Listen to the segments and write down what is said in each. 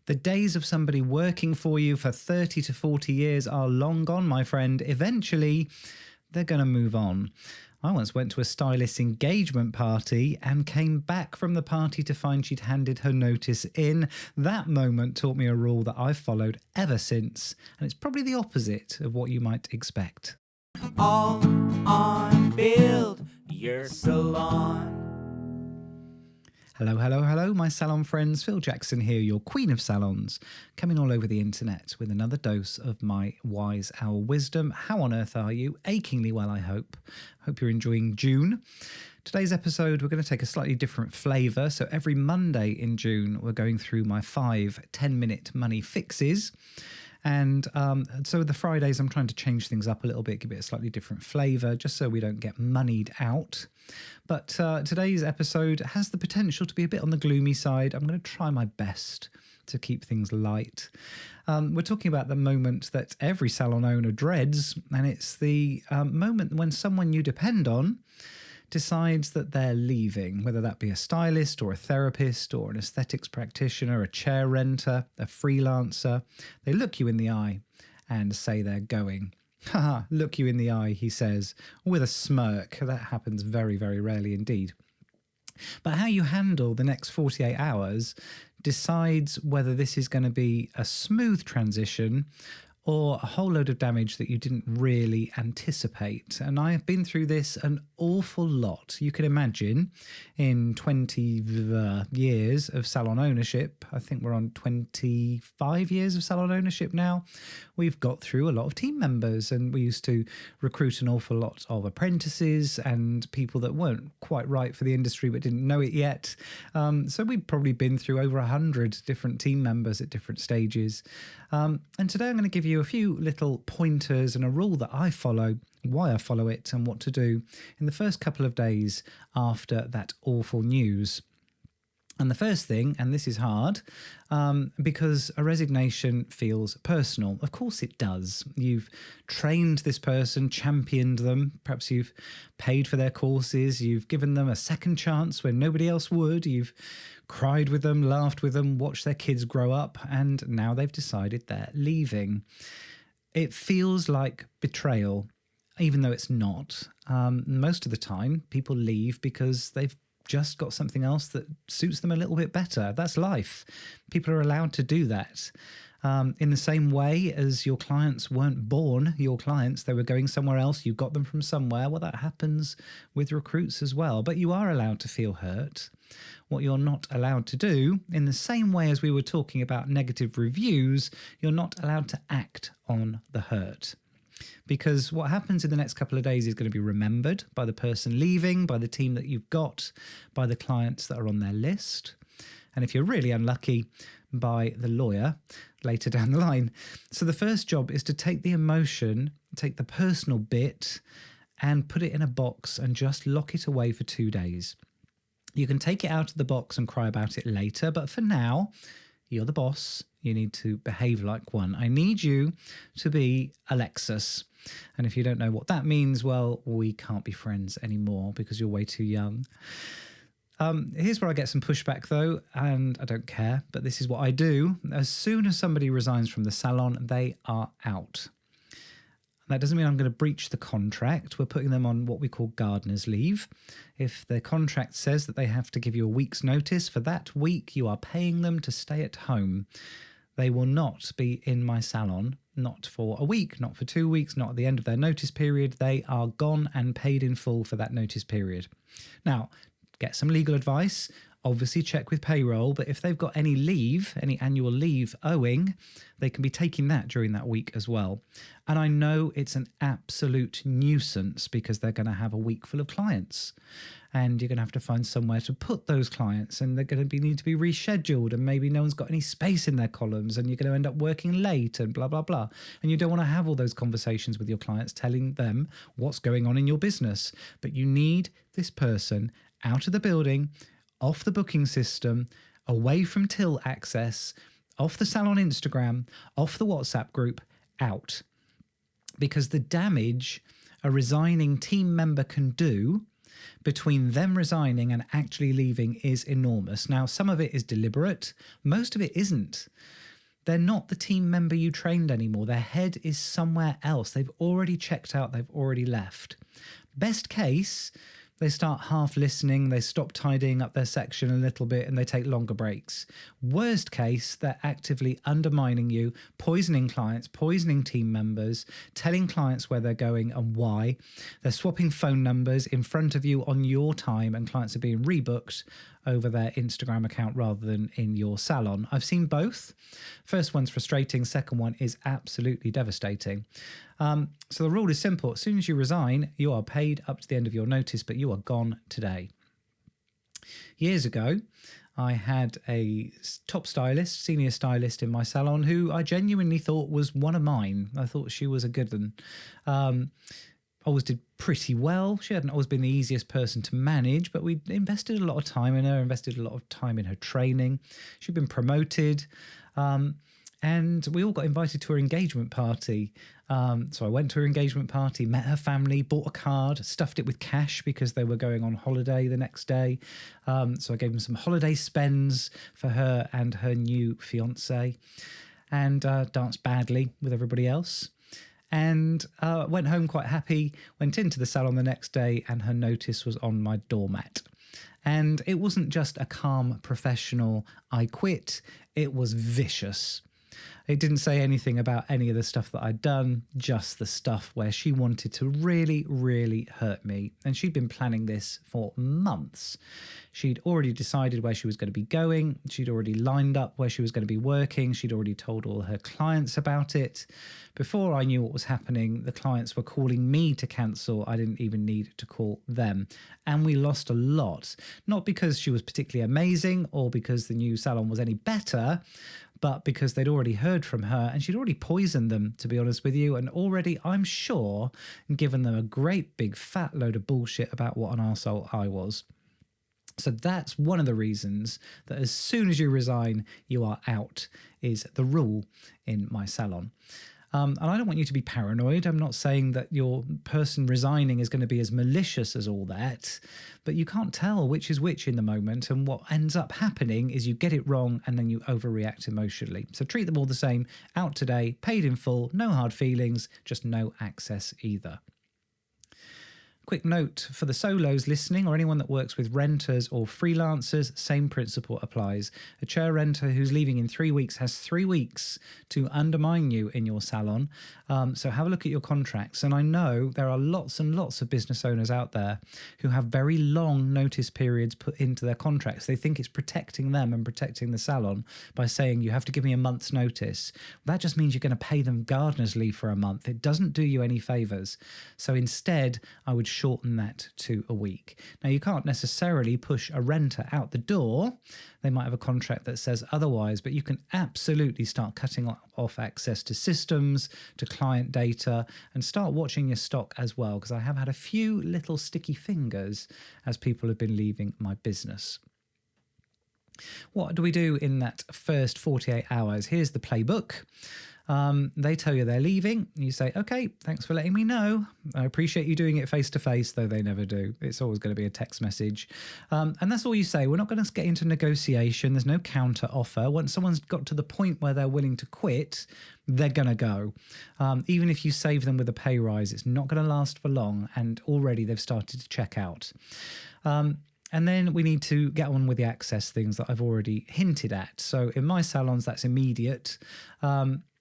The days of somebody working for you for 30 to 40 years are long gone, my friend. Eventually, they're going to move on. I once went to a stylist's engagement party and came back from the party to find she'd handed her notice in. That moment taught me a rule that I've followed ever since, and it's probably the opposite of what you might expect. All on Build Your Salon. Hello, hello, hello, my salon friends. Phil Jackson here, your queen of salons, coming all over the internet with another dose of my wise owl wisdom. How on earth are you? Achingly well, I hope. Hope you're enjoying June. Today's episode, we're going to take a slightly different flavour. So every Monday in June, we're going through my 5 10-minute money fixes. And so the Fridays, I'm trying to change things up a little bit, give it a slightly different flavour, just so we don't get moneyed out. But today's episode has the potential to be a bit on the gloomy side. I'm going to try my best to keep things light. We're talking about the moment that every salon owner dreads, and it's the moment when someone you depend on decides that they're leaving, whether that be a stylist or a therapist or an aesthetics practitioner, a chair renter, a freelancer. They look you in the eye and say they're going. Haha, look you in the eye, he says, with a smirk. That happens very, very rarely indeed. But how you handle the next 48 hours decides whether this is going to be a smooth transition or a whole load of damage that you didn't really anticipate. And I have been through this an awful lot. You can imagine in 20 years of salon ownership, I think we're on 25 years of salon ownership now, we've got through a lot of team members, and we used to recruit an awful lot of apprentices and people that weren't quite right for the industry but didn't know it yet. So we've probably been through over 100 different team members at different stages. And today I'm going to give you a few little pointers and a rule that I follow, why I follow it, and what to do in the first couple of days after that awful news. And the first thing, and this is hard, because a resignation feels personal. Of course it does. You've trained this person, championed them. Perhaps you've paid for their courses. You've given them a second chance when nobody else would. You've cried with them, laughed with them, watched their kids grow up, and now they've decided they're leaving. It feels like betrayal, even though it's not. Most of the time, people leave because they've just got something else that suits them a little bit better. That's life. People are allowed to do that. In the same way as your clients weren't born your clients, they were going somewhere else, you got them from somewhere. Well, that happens with recruits as well. But you are allowed to feel hurt. What you're not allowed to do, in the same way as we were talking about negative reviews, you're not allowed to act on the hurt. Because what happens in the next couple of days is going to be remembered by the person leaving, by the team that you've got, by the clients that are on their list. And if you're really unlucky, by the lawyer later down the line. So the first job is to take the emotion, take the personal bit, and put it in a box and just lock it away for 2 days. You can take it out of the box and cry about it later, but for now, you're the boss. You need to behave like one. I need you to be Alexis. And if you don't know what that means, well, we can't be friends anymore because you're way too young. Here's where I get some pushback, though, and I don't care, but this is what I do. As soon as somebody resigns from the salon, they are out. That doesn't mean I'm going to breach the contract. We're putting them on what we call gardener's leave. If the contract says that they have to give you a week's notice, for that week you are paying them to stay at home. They will not be in my salon, not for a week, not for 2 weeks, not at the end of their notice period. They are gone and paid in full for that notice period. Now, get some legal advice. Obviously check with payroll, but if they've got any leave, any annual leave owing, they can be taking that during that week as well. And I know it's an absolute nuisance because they're going to have a week full of clients and you're going to have to find somewhere to put those clients, and they're going to need to be rescheduled, and maybe no one's got any space in their columns and you're going to end up working late and blah, blah, blah. And you don't want to have all those conversations with your clients telling them what's going on in your business. But you need this person out of the building, off the booking system, away from till access, off the salon Instagram, off the WhatsApp group, out. Because the damage a resigning team member can do between them resigning and actually leaving is enormous. Now, some of it is deliberate, most of it isn't. They're not the team member you trained anymore. Their head is somewhere else. They've already checked out, they've already left. Best case, they start half listening, they stop tidying up their section a little bit, and they take longer breaks. Worst case, they're actively undermining you, poisoning clients, poisoning team members, telling clients where they're going and why. They're swapping phone numbers in front of you on your time, and clients are being rebooked over their Instagram account rather than in your salon. I've seen both. First one's frustrating, second one is absolutely devastating. So the rule is simple. As soon as you resign, you are paid up to the end of your notice, but you are gone today. Years ago, I had a top stylist, senior stylist in my salon who I genuinely thought was one of mine. I thought she was a good one. Always did pretty well. She hadn't always been the easiest person to manage, but we invested a lot of time in her, invested a lot of time in her training. She'd been promoted. And we all got invited to her engagement party. So I went to her engagement party, met her family, bought a card, stuffed it with cash because they were going on holiday the next day. So I gave them some holiday spends for her and her new fiance, and danced badly with everybody else. And went home quite happy, went into the salon the next day, and her notice was on my doormat. And it wasn't just a calm, professional, I quit. It was vicious. It didn't say anything about any of the stuff that I'd done, just the stuff where she wanted to really, really hurt me. And she'd been planning this for months. She'd already decided where she was going to be going. She'd already lined up where she was going to be working. She'd already told all her clients about it. Before I knew what was happening, the clients were calling me to cancel. I didn't even need to call them. And we lost a lot. Not because she was particularly amazing or because the new salon was any better, but because they'd already heard from her and she'd already poisoned them, to be honest with you, and already, I'm sure, given them a great big fat load of bullshit about what an arsehole I was. So that's one of the reasons that as soon as you resign, you are out, is the rule in my salon. And I don't want you to be paranoid. I'm not saying that your person resigning is going to be as malicious as all that, but you can't tell which is which in the moment. And what ends up happening is you get it wrong and then you overreact emotionally. So treat them all the same. Out today, paid in full, no hard feelings, just no access either. Quick note for the solos listening or anyone that works with renters or freelancers, same principle applies. A chair renter who's leaving in 3 weeks has 3 weeks to undermine you in your salon. So have a look at your contracts. And I know there are lots and lots of business owners out there who have very long notice periods put into their contracts. They think it's protecting them and protecting the salon by saying you have to give me a month's notice. That just means you're going to pay them gardener's leave for a month. It doesn't do you any favours. So instead, I would shorten that to a week. Now, you can't necessarily push a renter out the door. They might have a contract that says otherwise, but you can absolutely start cutting off access to systems, to client data, and start watching your stock as well, because I have had a few little sticky fingers as people have been leaving my business. What do we do in that first 48 hours? Here's the playbook. They tell you they're leaving. You say, okay, thanks for letting me know. I appreciate you doing it face to face, though they never do. It's always going to be a text message. And that's all you say. We're not going to get into negotiation. There's no counter offer. Once someone's got to the point where they're willing to quit, they're going to go. Even if you save them with a pay rise, it's not going to last for long. And already they've started to check out. And then we need to get on with the access things that I've already hinted at. So in my salons, that's immediate.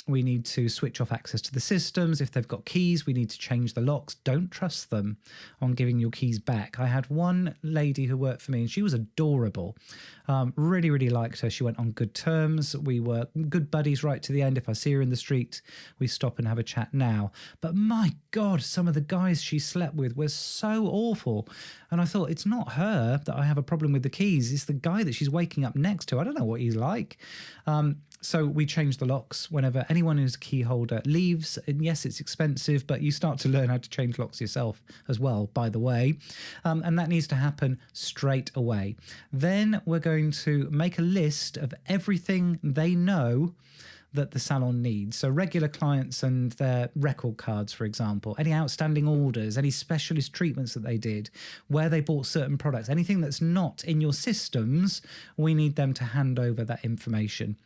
We need to switch off access to the systems. If they've got keys, we need to change the locks. Don't trust them on giving your keys back. I had one lady who worked for me and she was adorable. Really, really liked her. She went on good terms. We were good buddies right to the end. If I see her in the street, we stop and have a chat now. But my God, some of the guys she slept with were so awful. And I thought, it's not her that I have a problem with the keys. It's the guy that she's waking up next to. I don't know what he's like. So we change the locks whenever anyone who's a key holder leaves. And yes, it's expensive, but you start to learn how to change locks yourself as well, by the way. And that needs to happen straight away. Then we're going to make a list of everything they know that the salon needs. So regular clients and their record cards, for example, any outstanding orders, any specialist treatments that they did, where they bought certain products, anything that's not in your systems, we need them to hand over that information.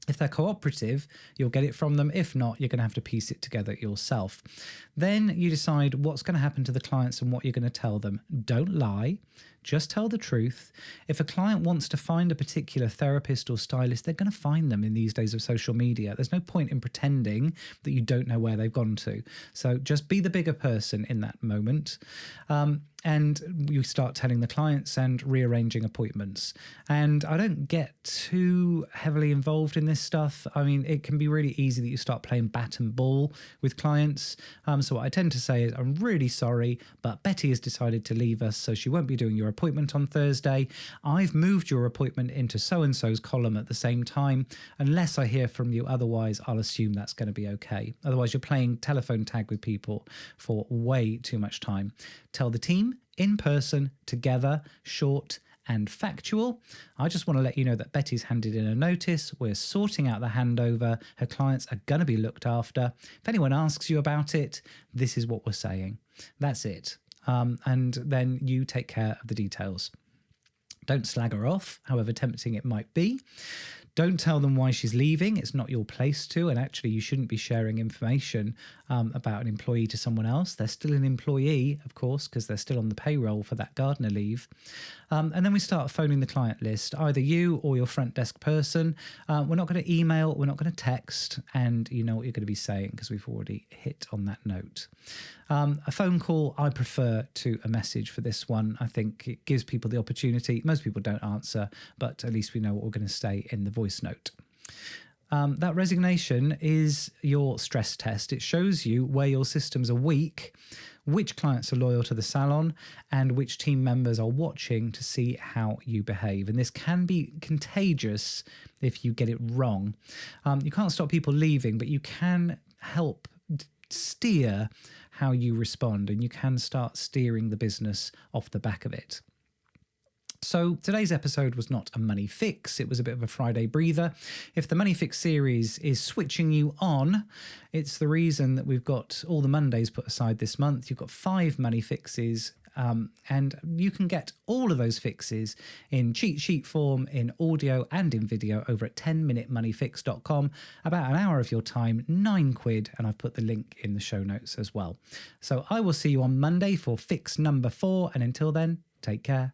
If they're cooperative, you'll get it from them. If not, you're going to have to piece it together yourself. Then you decide what's going to happen to the clients and what you're going to tell them. Don't lie. Just tell the truth. If a client wants to find a particular therapist or stylist, they're going to find them in these days of social media. There's no point in pretending that you don't know where they've gone to. So just be the bigger person in that moment. And you start telling the clients and rearranging appointments. And I don't get too heavily involved in this stuff. I mean, it can be really easy that you start playing bat and ball with clients. So what I tend to say is, I'm really sorry, but Betty has decided to leave us, so she won't be doing your appointment on Thursday. I've moved your appointment into so-and-so's column at the same time. Unless I hear from you otherwise, I'll assume that's going to be okay. Otherwise, you're playing telephone tag with people for way too much time. Tell the team in person, together, short and factual. I just want to let you know that Betty's handed in a notice. We're sorting out the handover. Her clients are going to be looked after. If anyone asks you about it, this is what we're saying. That's it. And then you take care of the details. Don't slag her off, however tempting it might be. Don't tell them why she's leaving. It's not your place to. And actually, you shouldn't be sharing information about an employee to someone else. They're still an employee, of course, because they're still on the payroll for that gardener leave. And then we start phoning the client list, either you or your front desk person. We're not going to email. We're not going to text. And you know what you're going to be saying because we've already hit on that note. A phone call, I prefer to a message for this one. I think it gives people the opportunity. Most people don't answer, but at least we know what we're going to say in the voice note. That resignation is your stress test. It shows you where your systems are weak, which clients are loyal to the salon, and which team members are watching to see how you behave. And this can be contagious if you get it wrong. You can't stop people leaving, but you can help steer how you respond, and you can start steering the business off the back of it. So today's episode was not a money fix. It was a bit of a Friday breather. If the Money Fix series is switching you on, it's the reason that we've got all the Mondays put aside this month. You've got 5 money fixes, and you can get all of those fixes in cheat sheet form, in audio and in video over at 10minutemoneyfix.com. About an hour of your time, £9, and I've put the link in the show notes as well. So I will see you on Monday for fix number 4, and until then, take care.